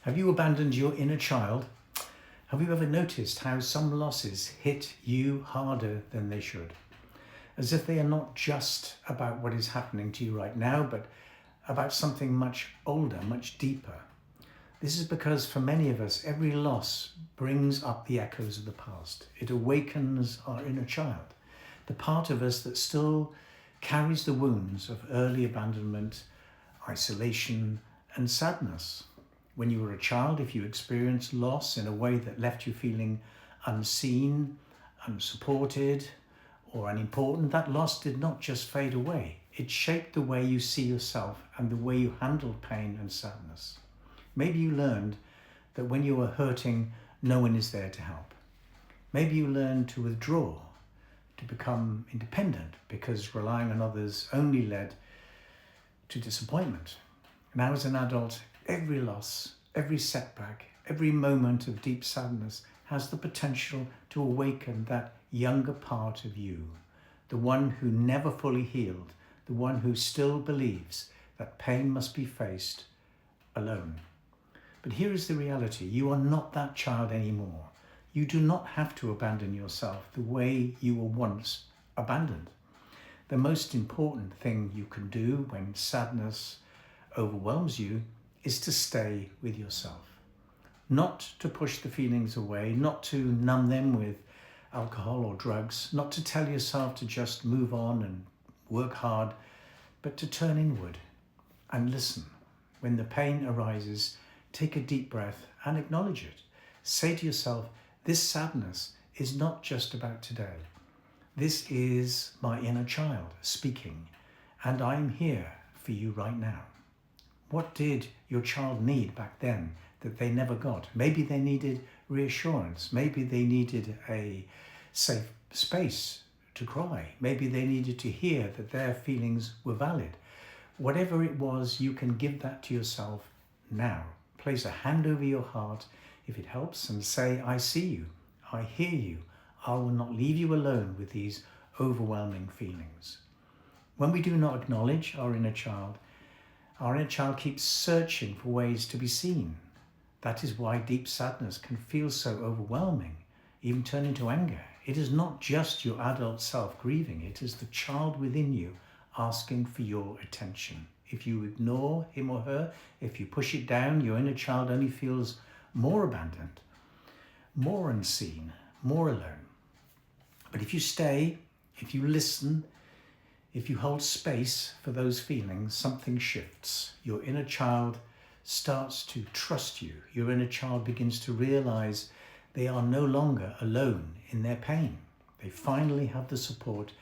Have you abandoned your inner child? Have you ever noticed how some losses hit you harder than they should? As if they are not just about what is happening to you right now, but about something much older, much deeper. This is because for many of us, every loss brings up the echoes of the past. It awakens our inner child, the part of us that still carries the wounds of early abandonment, isolation, and sadness. When you were a child, if you experienced loss in a way that left you feeling unseen, unsupported, or unimportant, that loss did not just fade away. It shaped the way you see yourself and the way you handled pain and sadness. Maybe you learned that when you were hurting, no one is there to help. Maybe you learned to withdraw, to become independent, because relying on others only led to disappointment. Now as an adult, every loss, every setback, every moment of deep sadness has the potential to awaken that younger part of you, the one who never fully healed, the one who still believes that pain must be faced alone. But here is the reality. You are not that child anymore. You do not have to abandon yourself the way you were once abandoned. The most important thing you can do when sadness overwhelms you is to stay with yourself. Not to push the feelings away, not to numb them with alcohol or drugs, not to tell yourself to just move on and work hard, but to turn inward and listen. When the pain arises, take a deep breath and acknowledge it. Say to yourself, this sadness is not just about today. This is my inner child speaking, and I'm here for you right now. What did your child need back then that they never got? Maybe they needed reassurance. Maybe they needed a safe space to cry. Maybe they needed to hear that their feelings were valid. Whatever it was, you can give that to yourself now. Place a hand over your heart if it helps and say, I see you, I hear you. I will not leave you alone with these overwhelming feelings. When we do not acknowledge our inner child keeps searching for ways to be seen. That is why deep sadness can feel so overwhelming, even turn into anger. It is not just your adult self grieving, it is the child within you asking for your attention. If you ignore him or her, if you push it down, your inner child only feels more abandoned, more unseen, more alone. But if you stay, if you listen, if you hold space for those feelings, something shifts. Your inner child starts to trust you. Your inner child begins to realize they are no longer alone in their pain. They finally have the support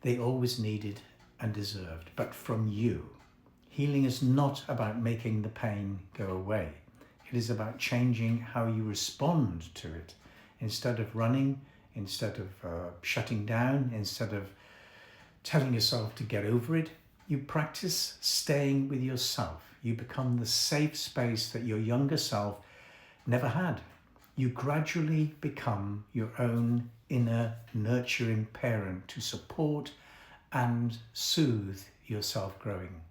they always needed and deserved, but from you. Healing is not about making the pain go away. It is about changing how you respond to it. Instead of running, instead of shutting down, instead of telling yourself to get over it, you practice staying with yourself. You become the safe space that your younger self never had. You gradually become your own inner nurturing parent to support and soothe yourself growing.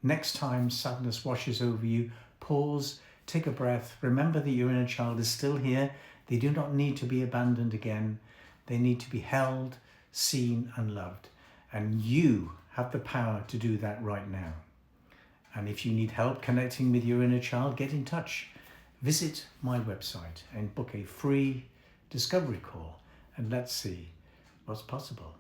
Next time sadness washes over you, pause, take a breath. Remember that your inner child is still here. They do not need to be abandoned again. They need to be held, seen, and loved. And you have the power to do that right now. And if you need help connecting with your inner child, get in touch. Visit my website and book a free discovery call, and let's see what's possible.